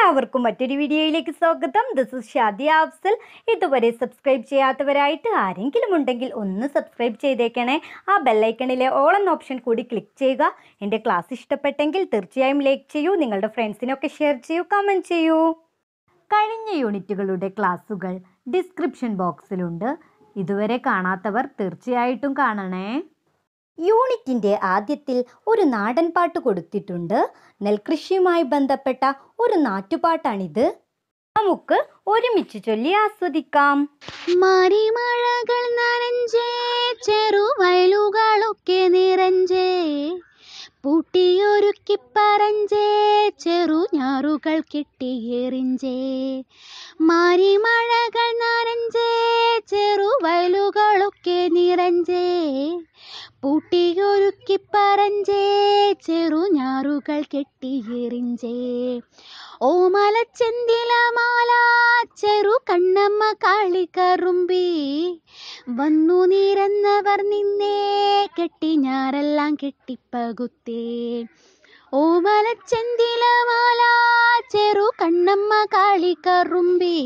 എല്ലാവർക്കും മറ്റൊരു വീഡിയോയിലേക്ക് സ്വാഗതം. This is Shadiya Afsal. ഇതുവരെ സബ്സ്ക്രൈബ് ചെയ്യാത്തവരായിട്ട് ആരെങ്കിലും ഉണ്ടെങ്കിൽ ഒന്ന് സബ്സ്ക്രൈബ് ചെയ്തേക്കണേ. ആ ബെല്ലൈക്കണിലെ ഓൾ എന്ന ഓപ്ഷൻ കൂടി ക്ലിക്ക് ചെയ്യുക. എൻ്റെ ക്ലാസ് ഇഷ്ടപ്പെട്ടെങ്കിൽ തീർച്ചയായും ലൈക്ക് ചെയ്യൂ, നിങ്ങളുടെ ഫ്രണ്ട്സിനൊക്കെ ഷെയർ ചെയ്യൂ, കമൻറ്റ് ചെയ്യൂ. കഴിഞ്ഞ യൂണിറ്റുകളുടെ ക്ലാസ്സുകൾ ഡിസ്ക്രിപ്ഷൻ ബോക്സിലുണ്ട്. ഇതുവരെ കാണാത്തവർ തീർച്ചയായിട്ടും കാണണേ. യൂണിറ്റിൻ്റെ ആദ്യത്തിൽ ഒരു നാടൻ പാട്ട് കൊടുത്തിട്ടുണ്ട്. നെൽകൃഷിയുമായി ബന്ധപ്പെട്ട ഒരു നാട്ടുപാട്ടാണിത്. നമുക്ക് ഒരുമിച്ച് ചൊല്ലി ആസ്വദിക്കാം. മരിമഴകൾ നനഞ്ചേ, ചെറുവയലുകളൊക്കെ നിറഞ്ചേ, പൂട്ടിയൊരുക്കി പറഞ്ചേ, ചെറുഞാറുകൾ കെട്ടിയെറിഞ്ചേ. മരിമഴകൾ നനഞ്ചേ, ചെറുവയലുകളൊക്കെ നിറഞ്ചേ, പൂട്ടിയൊരുക്കി പറഞ്ചേ, ചെറുഞാറുകൾ കെട്ടിയെറിഞ്ചേ. ഓമലച്ചെന്തിലമാല ചെറു കണ്ണമ്മ കാളിക്കറുമ്പി, വന്നു നിരന്നവർ നിന്നേ കെട്ടിഞ്ഞാറെല്ലാം കെട്ടിപ്പകുത്തേ. ഓമലച്ചെന്തിലമാല ചെറു കണ്ണമ്മ കാളിക്കറുമ്പി,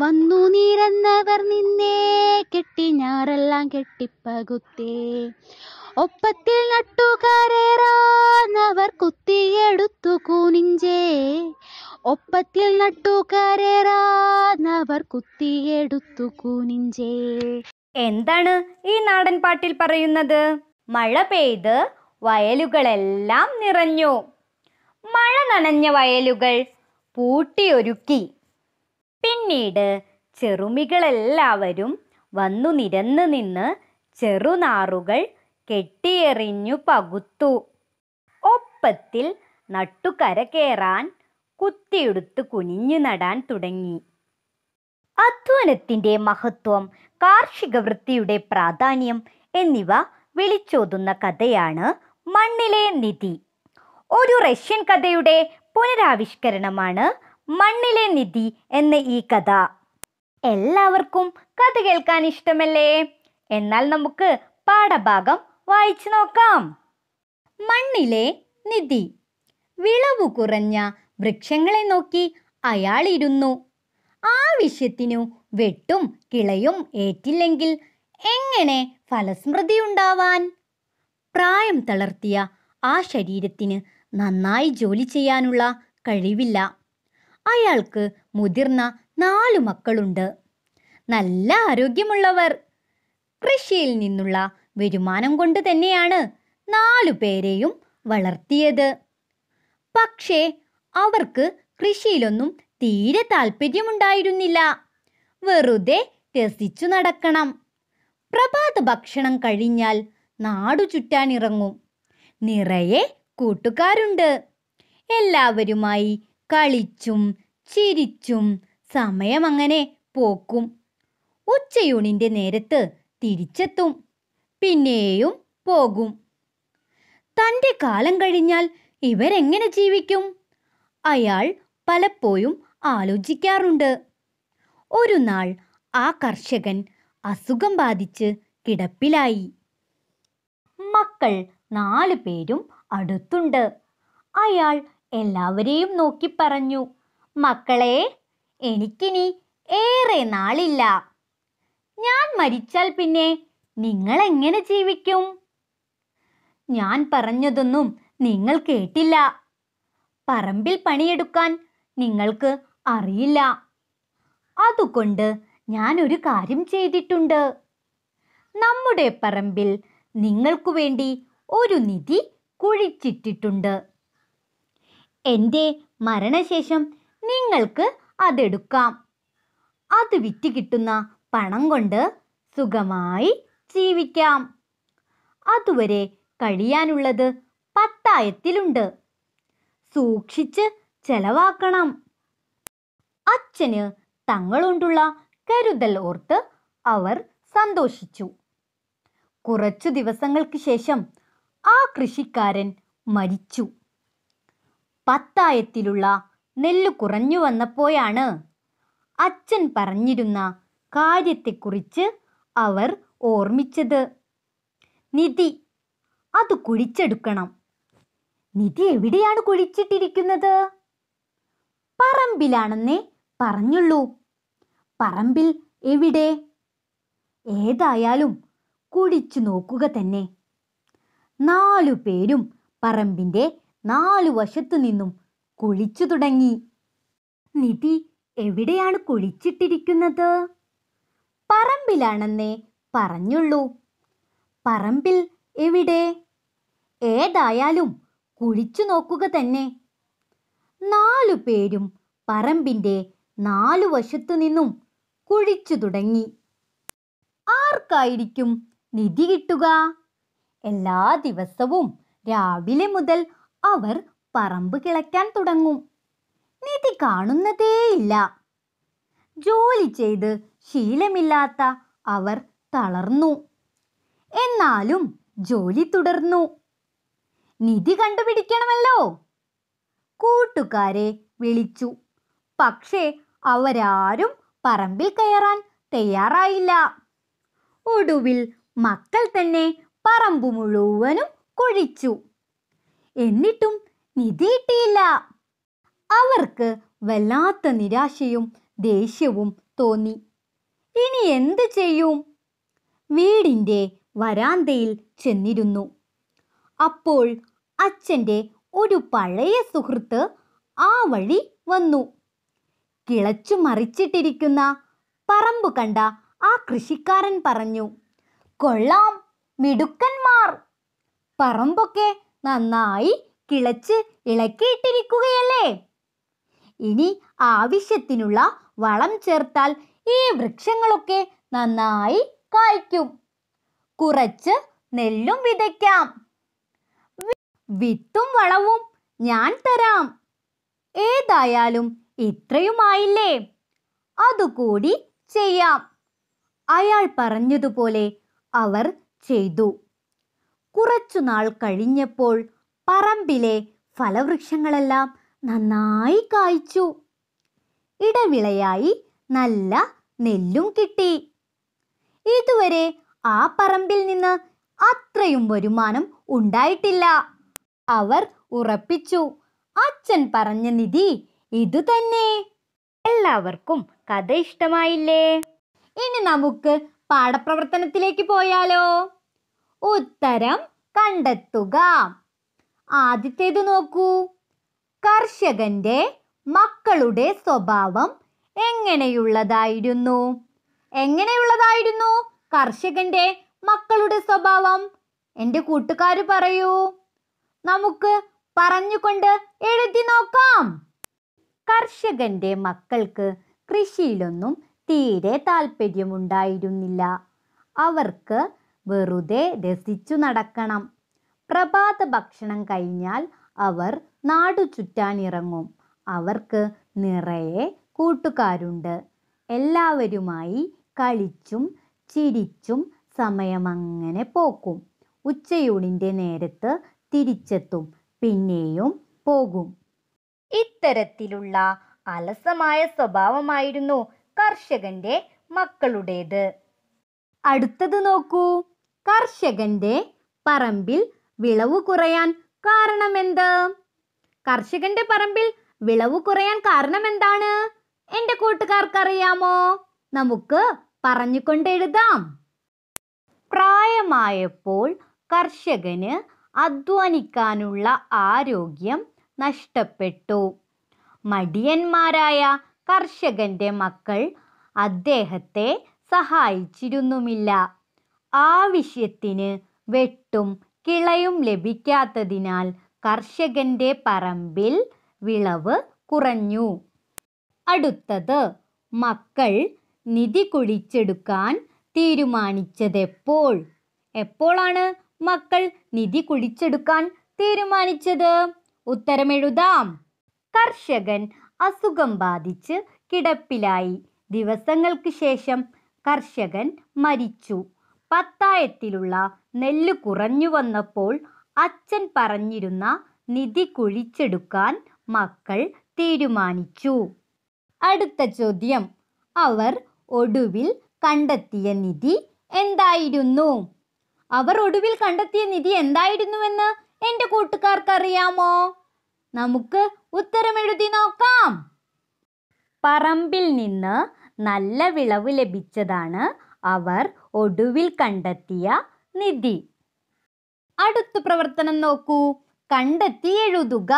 വന്നു നിരന്നവർ നിന്നേ കെട്ടിഞ്ഞാറെല്ലാം കെട്ടിപ്പകുത്തേ. ഒപ്പത്തിൽ നട്ടുകരേറാന്നവർ കുത്തിയെടുത്തു കുനിഞ്ചേ, ഒപ്പത്തിൽ നട്ടുകരേറാന്നവർ കുത്തിയെടുത്തു കുനിഞ്ചേ. എന്താണ് ഈ നാടൻ പാട്ടിൽ പറയുന്നത്? മഴ പെയ്ത് വയലുകളെല്ലാം നിറഞ്ഞു. മഴ നനഞ്ഞ വയലുകൾ പൂട്ടിയൊരുക്കി. പിന്നീട് ചെറുമികളെല്ലാവരും വന്നു നിരന്ന് നിന്ന് ചെറുനാറുകൾ കെട്ടിയെറിഞ്ഞു പകുത്തു. ഒപ്പത്തിൽ നട്ടുകര കയറാൻ കുത്തിയെടുത്ത് കുനിഞ്ഞു നടാൻ തുടങ്ങി. അധ്വാനത്തിൻ്റെ മഹത്വം, കാർഷിക വൃത്തിയുടെ പ്രാധാന്യം എന്നിവ വിളിച്ചോതുന്ന കഥയാണ് മണ്ണിലെ നിധി. ഒരു റഷ്യൻ കഥയുടെ പുനരാവിഷ്കരണമാണ് മണ്ണിലെ നിധി എന്ന ഈ കഥ. എല്ലാവർക്കും കഥ കേൾക്കാൻ ഇഷ്ടമല്ലേ? എന്നാൽ നമുക്ക് പാഠഭാഗം വായിച്ചു നോക്കാം. മണ്ണിലെ നിധി. വിളവു കുറഞ്ഞ വൃക്ഷങ്ങളെ നോക്കി അയാളിരുന്നു. ആവശ്യത്തിനു വെട്ടും കിളയും ഏറ്റില്ലെങ്കിൽ എങ്ങനെ ഫലസ്മൃതി ഉണ്ടാവാൻ? പ്രായം തളർത്തിയ ആ ശരീരത്തിന് നന്നായി ജോലി ചെയ്യാനുള്ള കഴിവില്ല. അയാൾക്ക് മുതിർന്ന 4 മക്കളുണ്ട്. നല്ല ആരോഗ്യമുള്ളവർ. കൃഷിയിൽ നിന്നുള്ള വരുമാനം കൊണ്ട് തന്നെയാണ് 4 പേരെയും വളർത്തിയത്. പക്ഷേ അവർക്ക് കൃഷിയിലൊന്നും തീരെ താല്പര്യമുണ്ടായിരുന്നില്ല. വെറുതെ രസിച്ചു നടക്കണം. പ്രഭാത ഭക്ഷണം കഴിഞ്ഞാൽ നാടു ചുറ്റാനിറങ്ങും. നിറയെ കൂട്ടുകാരുണ്ട്. എല്ലാവരുമായി കളിച്ചും ചിരിച്ചും സമയം അങ്ങനെ പോക്കും. ഉച്ചയൂണിൻ്റെ നേരത്ത് തിരിച്ചെത്തും, പിന്നെയും പോകും. തൻ്റെ കാലം കഴിഞ്ഞാൽ ഇവരെങ്ങനെ ജീവിക്കും? അയാൾ പലപ്പോഴും ആലോചിക്കാറുണ്ട്. ഒരു നാൾ ആ കർഷകൻ അസുഖം ബാധിച്ച് കിടപ്പിലായി. മക്കൾ 4 പേരും അടുത്തുണ്ട്. അയാൾ എല്ലാവരെയും നോക്കി പറഞ്ഞു, മക്കളെ, എനിക്കിനി ഏറെ നാളില്ല. ഞാൻ മരിച്ചാൽ പിന്നെ നിങ്ങൾ എങ്ങനെ ജീവിക്കും? ഞാൻ പറഞ്ഞതൊന്നും നിങ്ങൾ കേട്ടില്ല. പറമ്പിൽ പണിയെടുക്കാൻ നിങ്ങൾക്ക് അറിയില്ല. അതുകൊണ്ട് ഞാൻ ഒരു കാര്യം ചെയ്തിട്ടുണ്ട്. നമ്മുടെ പറമ്പിൽ നിങ്ങൾക്കു വേണ്ടി ഒരു നിധി കുഴിച്ചിട്ടിട്ടുണ്ട്. എൻ്റെ മരണശേഷം നിങ്ങൾക്ക് അതെടുക്കാം. അത് വിറ്റ് കിട്ടുന്ന പണം കൊണ്ട് സുഖമായി ജീവിക്കാം. അതുവരെ കഴിയാനുള്ളത് പത്തായത്തിലുണ്ട്. സൂക്ഷിച്ച് ചെലവാക്കണം. അച്ഛന് തങ്ങളുകൊണ്ടുള്ള കരുതൽ ഓർത്ത് അവർ സന്തോഷിച്ചു. കുറച്ചു ദിവസങ്ങൾക്ക് ശേഷം ആ കൃഷിക്കാരൻ മരിച്ചു. പത്തായത്തിലുള്ള നെല്ല് കുറഞ്ഞു വന്നപ്പോഴാണ് അച്ഛൻ പറഞ്ഞിരുന്ന കാര്യത്തെക്കുറിച്ച് അവർ ഓർമ്മിച്ചത്. നിധി, അത് കുഴിച്ചെടുക്കണം. നിധി എവിടെയാണ് കുഴിച്ചിട്ടിരിക്കുന്നത്? പറമ്പിലാണെന്നേ പറഞ്ഞുള്ളൂ. പറമ്പിൽ എവിടെ? ഏതായാലും കുഴിച്ചു നോക്കുക തന്നെ. 4 പേരും പറമ്പിന്റെ 4 വശത്തു നിന്നും കുഴിച്ചു തുടങ്ങി. നിധി എവിടെയാണ് കുഴിച്ചിട്ടിരിക്കുന്നത്? പറമ്പിലാണെന്നേ പറഞ്ഞുള്ളൂ. പറമ്പിൽ എവിടെ? ഏതായാലും കുഴിച്ചു നോക്കുക തന്നെ. 4 പേരും പറമ്പിന്റെ 4 വശത്തു നിന്നും കുഴിച്ചു തുടങ്ങി. ആർക്കായിരിക്കും നിധി കിട്ടുക? എല്ലാ ദിവസവും രാവിലെ മുതൽ അവർ പറമ്പ് കിളയ്ക്കാൻ തുടങ്ങും. നിധി കാണുന്നതേയില്ല. ജോലി ചെയ്ത് ശീലമില്ലാത്ത അവർ തളർന്നു. എന്നാലും ജോലി തുടർന്നു. നിധി കണ്ടുപിടിക്കണമല്ലോ. കൂട്ടുകാരെ വിളിച്ചു. പക്ഷേ അവരാരും പറമ്പിൽ കയറാൻ തയ്യാറായില്ല. ഒടുവിൽ മക്കൾ തന്നെ പറമ്പ് മുഴുവനും കുഴിച്ചു. എന്നിട്ടും നിധി കിട്ടിയില്ല. അവർക്ക് വല്ലാത്ത നിരാശയും ദേഷ്യവും തോന്നി. ഇനി എന്ത് ചെയ്യും? വീടിന്റെ വരാന്തയിൽ ചെന്നിരുന്നു. അപ്പോൾ അച്ഛൻ്റെ ഒരു പഴയ സുഹൃത്ത് ആ വഴി വന്നു. കിളച്ചു മറിച്ചിട്ടിരിക്കുന്ന പറമ്പ് കണ്ട ആ കൃഷിക്കാരൻ പറഞ്ഞു, കൊള്ളാം, മിടുക്കന്മാർ. പറമ്പൊക്കെ നന്നായി കിളച്ച് ഇളക്കിയിട്ടിരിക്കുകയല്ലേ? ഇനി ആവശ്യത്തിനുള്ള വളം ചേർത്താൽ ഈ വൃക്ഷങ്ങളൊക്കെ നന്നായി കായ്ക്കും. കുറച്ച് നെല്ലും വിതയ്ക്കാം. വിത്തും വളവും ഞാൻ തരാം. ഏതായാലും ഇത്രയുമായില്ലേ, അതുകൂടി ചെയ്യാം. അയാൾ പറഞ്ഞതുപോലെ അവർ ചെയ്തു. കുറച്ചുനാൾ കഴിഞ്ഞപ്പോൾ പറമ്പിലെ ഫലവൃക്ഷങ്ങളെല്ലാം നന്നായി കായ്ച്ചു. ഇടവിളയായി നല്ല നെല്ലും കിട്ടി. ഇതുവരെ ആ പറമ്പിൽ നിന്ന് അത്രയും വരുമാനം ഉണ്ടായിട്ടില്ല. അവർ ഉറപ്പിച്ചു, അച്ഛൻ പറഞ്ഞ നിധി ഇതുതന്നെ. എല്ലാവർക്കും കഥ ഇഷ്ടമായില്ലേ? ഇനി നമുക്ക് പാഠപ്രവർത്തനത്തിലേക്ക് പോയാലോ? ഉത്തരം കണ്ടെത്തുക. ആദ്യത്തേത് നോക്കൂ. കർഷകന്റെ മക്കളുടെ സ്വഭാവം എങ്ങനെയുള്ളതായിരുന്നു? എങ്ങനെയുള്ളതായിരുന്നു കർഷകന്റെ മക്കളുടെ സ്വഭാവം? എൻ്റെ കൂട്ടുകാർ പറയൂ. നമുക്ക് പറഞ്ഞുകൊണ്ട് എഴുതി നോക്കാം. കർഷകന്റെ മക്കൾക്ക് കൃഷിയിലൊന്നും തീരെ താല്പര്യമുണ്ടായിരുന്നില്ല. അവർക്ക് വെറുതെ രസിച്ചു നടക്കണം. പ്രഭാത ഭക്ഷണം കഴിഞ്ഞാൽ അവർ നാടു ചുറ്റാനിറങ്ങും. അവർക്ക് നിറയെ കൂട്ടുകാരുണ്ട്. എല്ലാവരുമായി കളിച്ചും ചിരിച്ചും സമയമങ്ങനെ പോക്കും. ഉച്ചയൂണിൻ്റെ നേരത്ത് തിരിച്ചെത്തും, പിന്നെയും പോകും. ഇത്തരത്തിലുള്ള അലസമായ സ്വഭാവമായിരുന്നു കർഷകന്റെ മക്കളുടേത്. അടുത്തത് നോക്കൂ. കർഷകന്റെ പറമ്പിൽ വിളവ് കുറയാൻ കാരണമെന്ത്? കർഷകന്റെ പറമ്പിൽ വിളവ് കുറയാൻ കാരണമെന്താണ്? എൻ്റെ കൂട്ടുകാർക്കറിയാമോ? നമുക്ക് പറഞ്ഞുകൊണ്ട് എഴുതാം. പ്രായമായപ്പോൾ കർഷകന് അധ്വാനിക്കാനുള്ള ആരോഗ്യം നഷ്ടപ്പെട്ടു. മടിയന്മാരായ കർഷകന്റെ മക്കൾ അദ്ദേഹത്തെ സഹായിച്ചിരുന്നുമില്ല. ആവശ്യത്തിന് വെട്ടും കിളയും ലഭിക്കാത്തതിനാൽ കർഷകന്റെ പറമ്പിൽ വിളവ് കുറഞ്ഞു. അടുത്തത്, മക്കൾ നിധി കുഴിച്ചെടുക്കാൻ തീരുമാനിച്ചതെപ്പോൾ? എപ്പോഴാണ് മക്കൾ നിധി കുഴിച്ചെടുക്കാൻ തീരുമാനിച്ചത്? ഉത്തരമെഴുതാം. കർഷകൻ അസുഖം ബാധിച്ച് കിടപ്പിലായി. ദിവസങ്ങൾക്ക് ശേഷം കർഷകൻ മരിച്ചു. പത്തായത്തിലുള്ള നെല്ല് കുറഞ്ഞു വന്നപ്പോൾ അച്ഛൻ പറഞ്ഞിരുന്ന നിധി കുഴിച്ചെടുക്കാൻ മക്കൾ തീരുമാനിച്ചു. അടുത്ത ചോദ്യം, അവർ ഒടുവിൽ കണ്ടെത്തിയ നിധി എന്തായിരുന്നു? അവർ ഒടുവിൽ കണ്ടെത്തിയ നിധി എന്തായിരുന്നുവെന്ന് എൻ്റെ കൂട്ടുകാർക്ക് അറിയാമോ? നമുക്ക് ഉത്തരം എഴുതി നോക്കാം. പറമ്പിൽ നിന്ന് നല്ല വിളവ് ലഭിച്ചതാണ് അവർ ഒടുവിൽ കണ്ടെത്തിയ നിധി. അടുത്ത പ്രവർത്തനം നോക്കൂ. കണ്ടെത്തി എഴുതുക.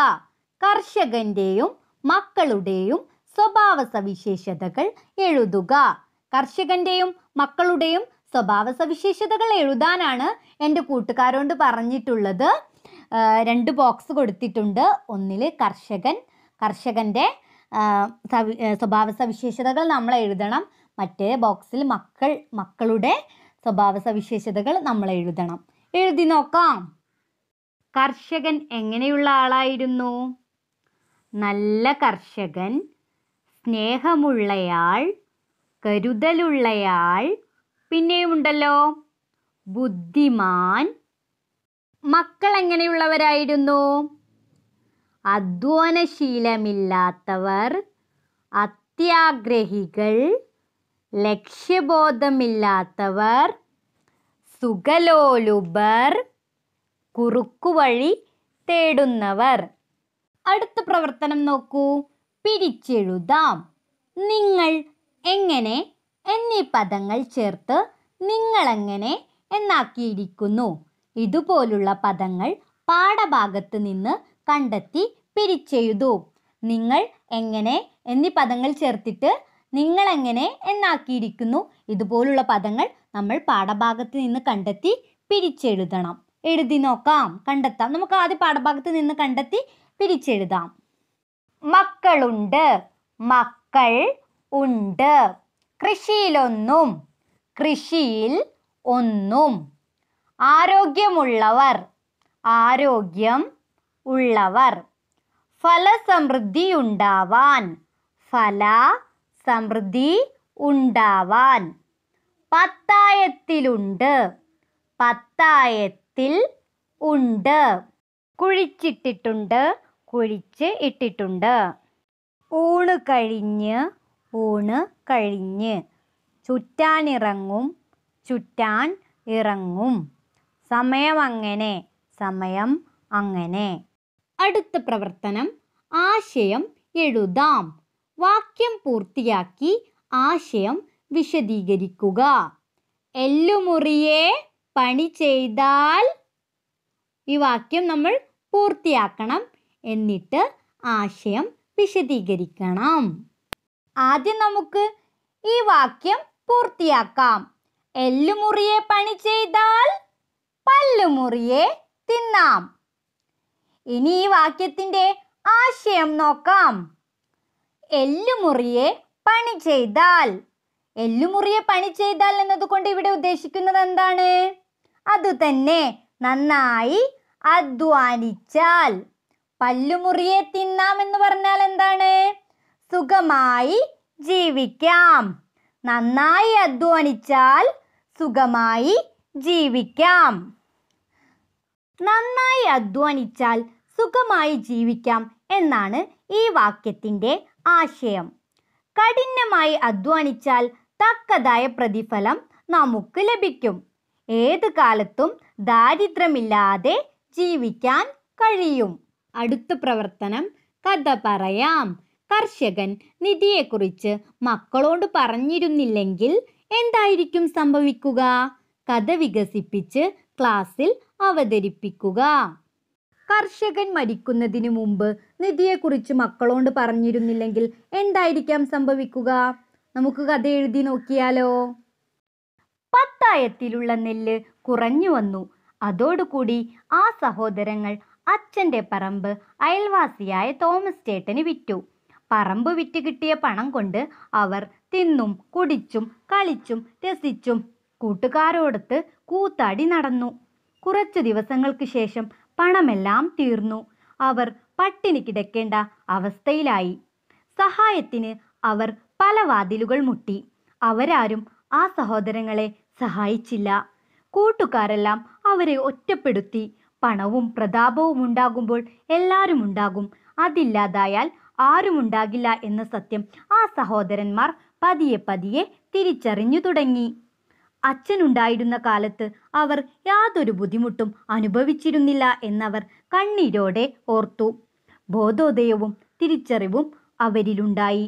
കർഷകന്റെയും മക്കളുടെയും സ്വഭാവ സവിശേഷതകൾ എഴുതുക. കർഷകന്റെയും മക്കളുടെയും സ്വഭാവ സവിശേഷതകൾ എഴുതാനാണ് എൻ്റെ കൂട്ടുകാരോട് പറഞ്ഞിട്ടുള്ളത്. 2 ബോക്സ് കൊടുത്തിട്ടുണ്ട്. ഒന്നിൽ കർഷകൻ്റെ സ്വഭാവ സവിശേഷതകൾ നമ്മൾ എഴുതണം. മറ്റേ ബോക്സിൽ മക്കളുടെ സ്വഭാവ സവിശേഷതകൾ നമ്മൾ എഴുതണം. എഴുതി നോക്കാം. കർഷകൻ എങ്ങനെയുള്ള ആളായിരുന്നു? നല്ല കർഷകൻ, സ്നേഹമുള്ളയാൾ, കരുതലുള്ളയാൾ, പിന്നെയുമുണ്ടല്ലോ ബുദ്ധിമാൻ. മക്കൾ എങ്ങനെയുള്ളവരായിരുന്നു? അധ്വാനശീലമില്ലാത്തവർ, അത്യാഗ്രഹികൾ, ലക്ഷ്യബോധമില്ലാത്തവർ, സുഖലോലുപർ, കുറുക്കുവഴി തേടുന്നവർ. അടുത്ത പ്രവർത്തനം നോക്കൂ. പിരിച്ചെഴുതാം. നിങ്ങൾ, എങ്ങനെ എന്നീ പദങ്ങൾ ചേർത്ത് നിങ്ങളെങ്ങനെ എന്നാക്കിയിരിക്കുന്നു. ഇതുപോലുള്ള പദങ്ങൾ പാഠഭാഗത്ത് നിന്ന് കണ്ടെത്തി പിരിച്ചെഴുതൂ. നിങ്ങൾ, എങ്ങനെ എന്നീ പദങ്ങൾ ചേർത്തിട്ട് നിങ്ങളെങ്ങനെ എന്നാക്കിയിരിക്കുന്നു. ഇതുപോലുള്ള പദങ്ങൾ നമ്മൾ പാഠഭാഗത്ത് നിന്ന് കണ്ടെത്തി പിരിച്ചെഴുതണം. എഴുതി നോക്കാം, കണ്ടെത്താം. നമുക്ക് ആദ്യം പാഠഭാഗത്ത് നിന്ന് കണ്ടെത്തി പിരിച്ചെഴുതാം. മക്കളുണ്ട്, മക്കൾ ഉണ്ട്. കൃഷിയിലൊന്നും, കൃഷിയിൽ ഒന്നും. ആരോഗ്യമുള്ളവർ, ആരോഗ്യം ഉള്ളവർ. ഫലസമൃദ്ധി ഉണ്ടാവാൻ, ഫല സമൃദ്ധി ഉണ്ടാവാൻ. പത്തായത്തിലുണ്ട്, പത്തായത്തിൽ ഉണ്ട്. കുഴിച്ചിട്ടിട്ടുണ്ട്, കുഴിച്ച് ഇട്ടിട്ടുണ്ട്. ഊണ് കഴിഞ്ഞ്, ഊണ് കഴിഞ്ഞ്. ചുറ്റാനിറങ്ങും, ചുറ്റാൻ ഇറങ്ങും. സമയം അങ്ങനെ, സമയം അങ്ങനെ. അടുത്ത പ്രവർത്തനം ആശയം എഴുതാം. വാക്യം പൂർത്തിയാക്കി ആശയം വിശദീകരിക്കുക. എല്ലുമുറിയെ പണി ചെയ്താൽ. ഈ വാക്യം നമ്മൾ പൂർത്തിയാക്കണം. എന്നിട്ട് ആശയം വിശദീകരിക്കണം. ആദ്യം നമുക്ക് ഈ വാക്യം പൂർത്തിയാക്കാം. എല്ലുമുറിയെ പണി ചെയ്താൽ പല്ലുമുറിയെ തിന്നാം. ഇനി ഈ വാക്യത്തിൻ്റെ ആശയം നോക്കാം. എല്ലുമുറിയെ പണി ചെയ്താൽ. എല്ലുമുറിയെ പണി ചെയ്താൽ എന്നതുകൊണ്ട് ഇവിടെ ഉദ്ദേശിക്കുന്നത് എന്താണ്? അതുതന്നെ, നന്നായി അധ്വാനിച്ചാൽ. പല്ലുമുറിയെ തിന്നാം എന്ന് പറഞ്ഞാൽ എന്താണ്? സുഖമായി ജീവിക്കാം. നന്നായി അധ്വാനിച്ചാൽ സുഖമായി ജീവിക്കാം. നന്നായി അധ്വാനിച്ചാൽ സുഖമായി ജീവിക്കാം എന്നാണ് ഈ വാക്യത്തിൻ്റെ ആശയം. കഠിനമായി അധ്വാനിച്ചാൽ തക്കതായ പ്രതിഫലം നമുക്ക് ലഭിക്കും. ഏത് കാലത്തും ദാരിദ്ര്യമില്ലാതെ ജീവിക്കാൻ കഴിയും. അടുത്ത പ്രവർത്തനം കഥ പറയാം. കർഷകൻ നിധിയെക്കുറിച്ച് മക്കളോട് പറഞ്ഞിരുന്നില്ലെങ്കിൽ എന്തായിരിക്കും സംഭവിക്കുക? കഥ വികസിപ്പിച്ച് ക്ലാസ്സിൽ അവതരിപ്പിക്കുക. കർഷകൻ മരിക്കുന്നതിന് മുമ്പ് നിധിയെക്കുറിച്ച് മക്കളോട് പറഞ്ഞിരുന്നില്ലെങ്കിൽ എന്തായിരിക്കാം സംഭവിക്കുക? നമുക്ക് കഥ എഴുതി നോക്കിയാലോ? പത്തായത്തിലുള്ള നെല്ല് കുറഞ്ഞു വന്നു. അതോടുകൂടി ആ സഹോദരങ്ങൾ അച്ഛൻ്റെ പറമ്പ് അയൽവാസിയായ തോമസ് ചേട്ടന് വിറ്റു. പറമ്പ് വിറ്റ് കിട്ടിയ പണം കൊണ്ട് അവർ തിന്നും കുടിച്ചും കളിച്ചും രസിച്ചും കൂട്ടുകാരോടൊത്ത് കൂത്താടി നടന്നു. കുറച്ചു ദിവസങ്ങൾക്ക് ശേഷം പണമെല്ലാം തീർന്നു. അവർ പട്ടിണി കിടക്കേണ്ട അവസ്ഥയിലായി. സഹായത്തിന് അവർ പല വാതിലുകൾ മുട്ടി. അവരാരും ആ സഹോദരങ്ങളെ സഹായിച്ചില്ല. കൂട്ടുകാരെല്ലാം അവരെ ഒറ്റപ്പെടുത്തി. പണവും പ്രതാപവും ഉണ്ടാകുമ്പോൾ എല്ലാവരും ഉണ്ടാകും, അതില്ലാതായാൽ ആരുമുണ്ടാകില്ല എന്ന സത്യം ആ സഹോദരന്മാർ പതിയെ പതിയെ തിരിച്ചറിഞ്ഞു തുടങ്ങി. അച്ഛനുണ്ടായിരുന്ന കാലത്ത് അവർ യാതൊരു ബുദ്ധിമുട്ടും അനുഭവിച്ചിരുന്നില്ല എന്നവർ കണ്ണീരോടെ ഓർത്തു. ബോധോദയവും തിരിച്ചറിവും അവരിലുണ്ടായി.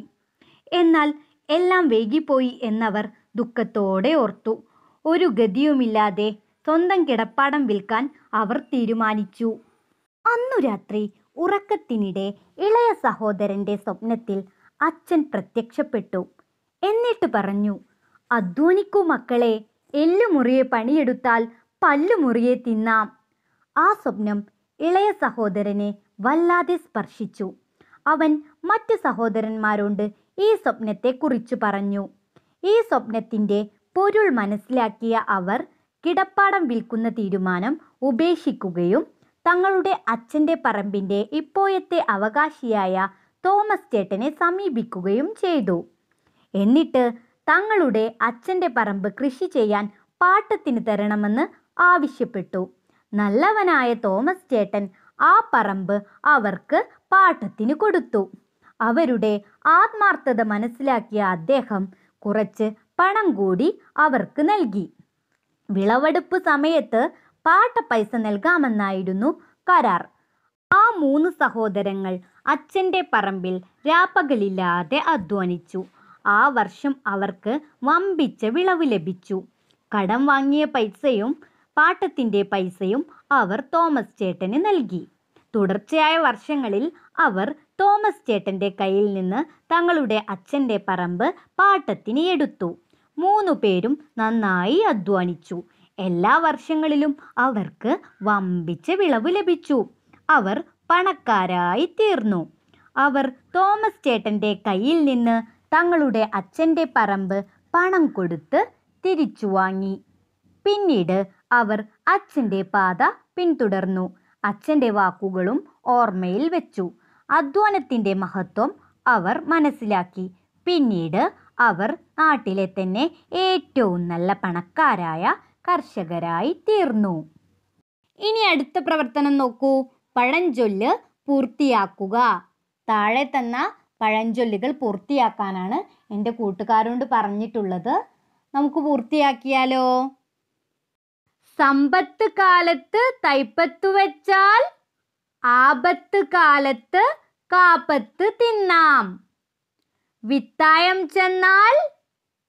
എന്നാൽ എല്ലാം വൈകിപ്പോയി എന്നവർ ദുഃഖത്തോടെ ഓർത്തു. ഒരു ഗതിയുമില്ലാതെ സ്വന്തം കിടപ്പാടം വിൽക്കാൻ അവർ തീരുമാനിച്ചു. അന്നു രാത്രി ഉറക്കത്തിനിടെ ഇളയ സഹോദരന്റെ സ്വപ്നത്തിൽ അച്ഛൻ പ്രത്യക്ഷപ്പെട്ടു. എന്നിട്ട് പറഞ്ഞു, അധ്വാനിക്കൂ മക്കളെ, എല്ലുമുറിയെ പണിയെടുത്താൽ പല്ലുമുറിയെ തിന്നാം. ആ സ്വപ്നം ഇളയ സഹോദരനെ വല്ലാതെ സ്പർശിച്ചു. അവൻ മറ്റ് സഹോദരന്മാരോട് ഈ സ്വപ്നത്തെക്കുറിച്ച് പറഞ്ഞു. ഈ സ്വപ്നത്തിൻ്റെ പൊരുൾ മനസ്സിലാക്കിയ അവർ കിടപ്പാടം വിൽക്കുന്ന തീരുമാനം ഉപേക്ഷിക്കുകയും തങ്ങളുടെ അച്ഛൻ്റെ പറമ്പിൻ്റെ ഇപ്പോഴത്തെ അവകാശിയായ തോമസ് ചേട്ടനെ സമീപിക്കുകയും ചെയ്തു. എന്നിട്ട് തങ്ങളുടെ അച്ഛൻ്റെ പറമ്പ് കൃഷി ചെയ്യാൻ പാട്ടത്തിന് തരണമെന്ന് ആവശ്യപ്പെട്ടു. നല്ലവനായ തോമസ് ചേട്ടൻ ആ പറമ്പ് അവർക്ക് പാട്ടത്തിന് കൊടുത്തു. അവരുടെ ആത്മാർത്ഥത മനസ്സിലാക്കിയ അദ്ദേഹം കുറച്ച് പണം കൂടി അവർക്ക് നൽകി. വിളവെടുപ്പ് സമയത്ത് പാട്ട പൈസ നൽകാമെന്നായിരുന്നു കരാർ. ആ 3 സഹോദരങ്ങൾ അച്ഛൻ്റെ പറമ്പിൽ രാപ്പകലില്ലാതെ അധ്വാനിച്ചു. ആ വർഷം അവർക്ക് വമ്പിച്ച വിളവ് ലഭിച്ചു. കടം വാങ്ങിയ പൈസയും പാട്ടത്തിൻ്റെ പൈസയും അവർ തോമസ് ചേട്ടന് നൽകി. തുടർച്ചയായ വർഷങ്ങളിൽ അവർ തോമസ് ചേട്ടൻ്റെ കയ്യിൽ നിന്ന് തങ്ങളുടെ അച്ഛൻ്റെ പറമ്പ് പാട്ടത്തിന് എടുത്തു. 3 പേരും നന്നായി അധ്വാനിച്ചു. എല്ലാ വർഷങ്ങളിലും അവർക്ക് വമ്പിച്ച വിളവ് ലഭിച്ചു. അവർ പണക്കാരായി തീർന്നു. അവർ തോമസ് ചേട്ടൻ്റെ കയ്യിൽ നിന്ന് തങ്ങളുടെ അച്ഛൻ്റെ പറമ്പ് പണം കൊടുത്ത് തിരിച്ചു വാങ്ങി. പിന്നീട് അവർ അച്ഛൻ്റെ പാത പിന്തുടർന്നു. അച്ഛൻ്റെ വാക്കുകളും ഓർമ്മയിൽ വെച്ചു. അധ്വാനത്തിൻ്റെ മഹത്വം അവർ മനസ്സിലാക്കി. പിന്നീട് അവർ നാട്ടിലെ തന്നെ ഏറ്റവും നല്ല പണക്കാരായ കർഷകരായി തീർന്നു. ഇനി അടുത്ത പ്രവർത്തനം നോക്കൂ. പഴഞ്ചൊല്ല് പൂർത്തിയാക്കുക. താഴെ തന്ന പഴഞ്ചൊല്ലുകൾ പൂർത്തിയാക്കാനാണ് എൻ്റെ കൂട്ടുകാരോട് പറഞ്ഞിട്ടുള്ളത്. നമുക്ക് പൂർത്തിയാക്കിയാലോ? സമ്പത്ത് കാലത്ത് തൈപ്പത്ത് വെച്ചാൽ ആപത്ത് കാലത്ത് കാപ്പത്ത് തിന്നാം. വിത്തായം ചെന്നാൽ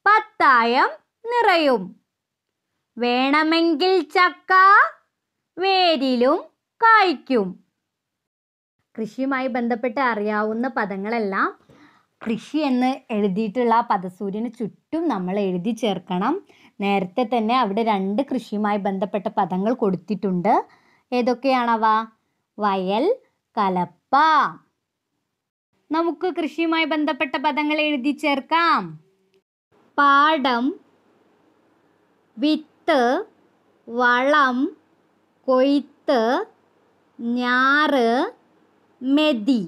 പത്തായം നിറയും. വേണമെങ്കിൽ ചക്ക വേരിലും കായ്ക്കും. കൃഷിയുമായി ബന്ധപ്പെട്ട് അറിയാവുന്ന പദങ്ങളെല്ലാം കൃഷി എന്ന് എഴുതിയിട്ടുള്ള പദസൂര്യന് ചുറ്റും നമ്മൾ എഴുതി ചേർക്കണം. നേരത്തെ തന്നെ അവിടെ 2 കൃഷിയുമായി ബന്ധപ്പെട്ട പദങ്ങൾ കൊടുത്തിട്ടുണ്ട്. ഏതൊക്കെയാണവ? വയൽ, കലപ്പ. നമുക്ക് കൃഷിയുമായി ബന്ധപ്പെട്ട പദങ്ങൾ എഴുതി ചേർക്കാം. പാടം, വിത്ത്, വളം, കൊയ്ത്ത്, ഞാറ്, മെതി.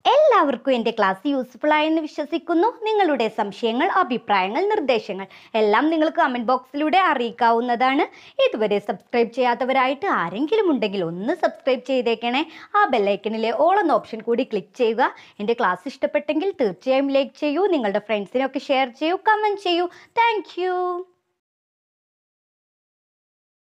എല്ലാവർക്കും എൻ്റെ ക്ലാസ് യൂസ്ഫുൾ ആയെന്ന് വിശ്വസിക്കുന്നു. നിങ്ങളുടെ സംശയങ്ങൾ, അഭിപ്രായങ്ങൾ, നിർദ്ദേശങ്ങൾ എല്ലാം നിങ്ങൾക്ക് കമൻറ്റ് ബോക്സിലൂടെ അറിയിക്കാവുന്നതാണ്. ഇതുവരെ സബ്സ്ക്രൈബ് ചെയ്യാത്തവരായിട്ട് ആരെങ്കിലും ഉണ്ടെങ്കിൽ ഒന്ന് സബ്സ്ക്രൈബ് ചെയ്തേക്കണേ. ആ ബെല്ലൈക്കണിലെ ഓൾ എന്ന ഓപ്ഷൻ കൂടി ക്ലിക്ക് ചെയ്യുക. എൻ്റെ ക്ലാസ് ഇഷ്ടപ്പെട്ടെങ്കിൽ തീർച്ചയായും ലൈക്ക് ചെയ്യൂ. നിങ്ങളുടെ ഫ്രണ്ട്സിനൊക്കെ ഷെയർ ചെയ്യൂ, കമൻറ്റ് ചെയ്യൂ. താങ്ക്